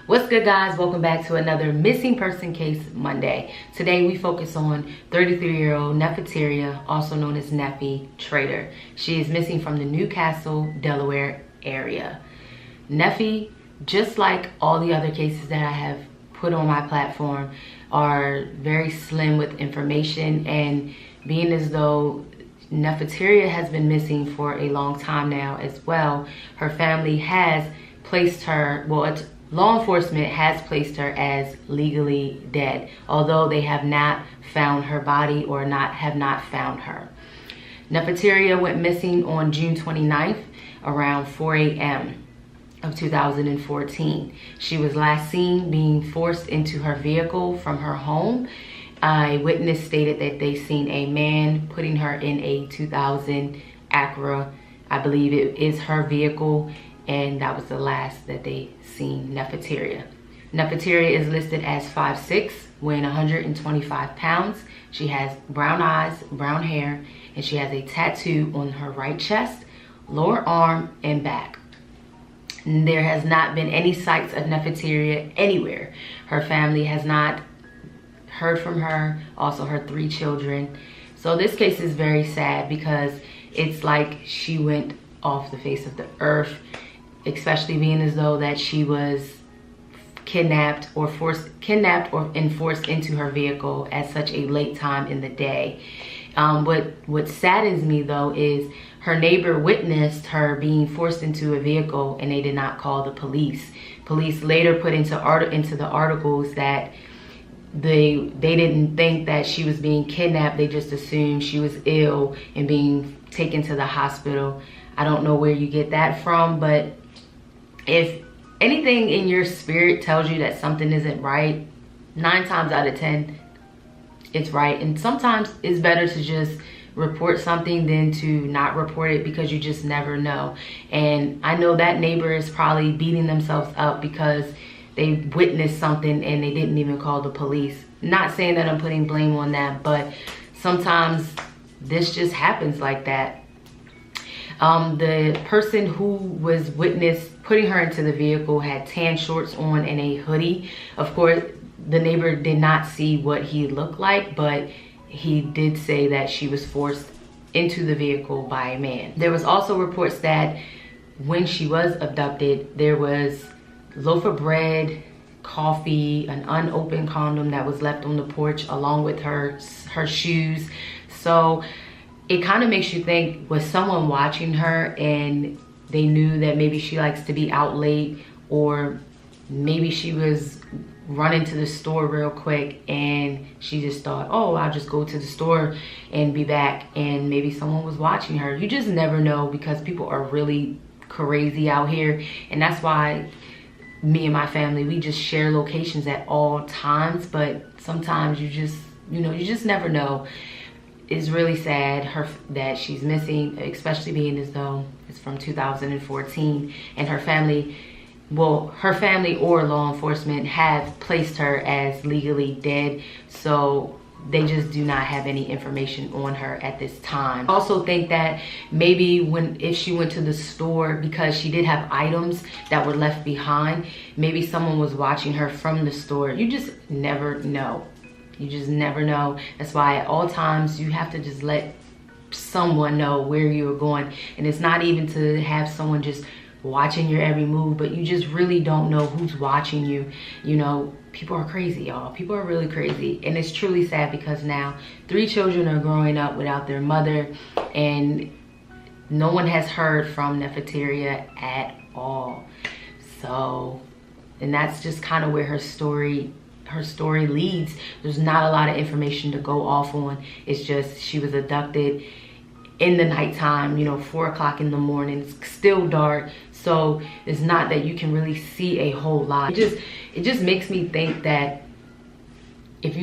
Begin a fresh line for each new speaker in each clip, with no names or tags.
What's good, guys? Welcome back to another Missing Person Case Monday. Today we focus on 33-year-old Nefertiti, also known as Nefertiti Trader. She is missing from the New Castle, Delaware area. Nefertiti, just like all the other cases that I have put on my platform, are very slim with information, and being as though Nefertiri has been missing for a long time now as well, her family has placed her, law enforcement has placed her as legally dead, although they have not found her body or have not found her. Nefertiri went missing on June 29th around 4 a.m. of 2014. She was last seen being forced into her vehicle from her home. A witness stated that they seen a man putting her in a 2000 Acura. I believe it is her vehicle, and that was the last that they seen Nefertiri. Nefertiri is listed as 5'6", weighing 125 pounds. She has brown eyes, brown hair, and she has a tattoo on her right chest, lower arm, and back. There has not been any sights of Nefertiri anywhere. Her family has not heard from her, also her 3 children. So this case is very sad because it's like she went off the face of the earth, especially being as though that she was kidnapped or forced into her vehicle at such a late time in the day. What saddens me though is her neighbor witnessed her being forced into a vehicle and they did not call the police. Police later put into the articles that they didn't think that she was being kidnapped. They just assumed she was ill and being taken to the hospital. I don't know where you get that from, but if anything in your spirit tells you that something isn't right, 9 times out of 10, it's right. And sometimes it's better to just report something than to not report it, because you just never know. And I know that neighbor is probably beating themselves up because they witnessed something and they didn't even call the police. Not saying that I'm putting blame on that, but sometimes this just happens like that. The person who was witnessed putting her into the vehicle had tan shorts on and a hoodie. Of course, the neighbor did not see what he looked like, but he did say that she was forced into the vehicle by a man. There was also reports that when she was abducted, there was loaf of bread, coffee, an unopened condom that was left on the porch along with her shoes. So it kind of makes you think, was someone watching her and they knew that maybe she likes to be out late, or maybe she was running to the store real quick and she just thought, oh, I'll just go to the store and be back, and maybe someone was watching her. You just never know, because people are really crazy out here, and that's why me and my family, we just share locations at all times. But sometimes you just never know. It's really sad that she's missing, especially being as though it's from 2014, and her family or law enforcement have placed her as legally dead, so they just do not have any information on her at this time. I also think that maybe if she went to the store, because she did have items that were left behind, maybe someone was watching her from the store. You just never know. You just never know. That's why at all times you have to just let someone know where you're going. And it's not even to have someone just watching your every move, but you just really don't know who's watching you. You know, people are crazy, y'all. People are really crazy. And it's truly sad because now 3 children are growing up without their mother, and no one has heard from Nefertiri at all. So, and that's just kind of where her story leads. There's not a lot of information to go off on. It's just she was abducted in the nighttime, 4 o'clock in the morning. It's still dark, so it's not that you can really see a whole lot. It just makes me think that if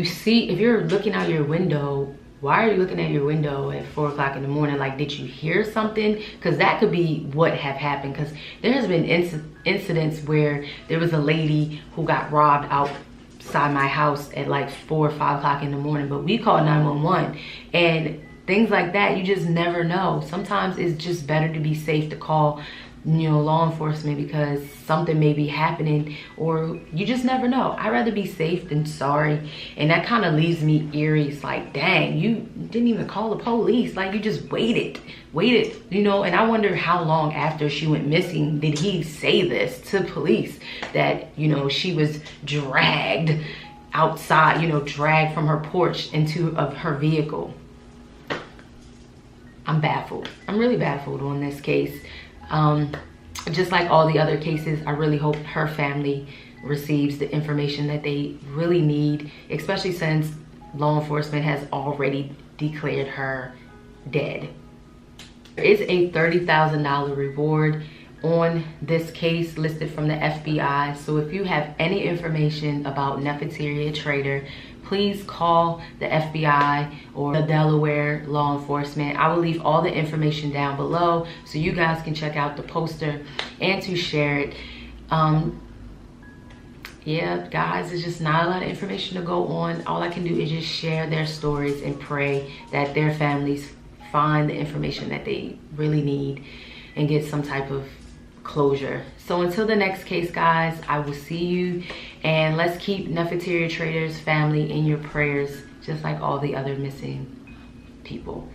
you're looking out your window, why are you looking at your window at 4 o'clock in the morning? Like, did you hear something? Because that could be what have happened. Because there has been incidents where there was a lady who got robbed outside my house at like 4 or 5 o'clock in the morning, but we called 911. And things like that, you just never know. Sometimes it's just better to be safe to call law enforcement, because something may be happening, or you just never know. I'd rather be safe than sorry. And that kind of leaves me eerie. It's like, dang, you didn't even call the police. Like, you just waited, and I wonder how long after she went missing did he say this to police, that, she was dragged outside, dragged from her porch into her vehicle. I'm baffled. I'm really baffled on this case. Just like all the other cases, I really hope her family receives the information that they really need, especially since law enforcement has already declared her dead. There is a $30,000 reward on this case listed from the FBI. So if you have any information about Nefertiti Trader, please call the FBI or the Delaware law enforcement. I will leave all the information down below so you guys can check out the poster and to share it. Yeah, guys, it's just not a lot of information to go on. All I can do is just share their stories and pray that their families find the information that they really need and get some type of closure. So until the next case, guys, I will see you, and let's keep Nefertiti Trader's family in your prayers, just like all the other missing people.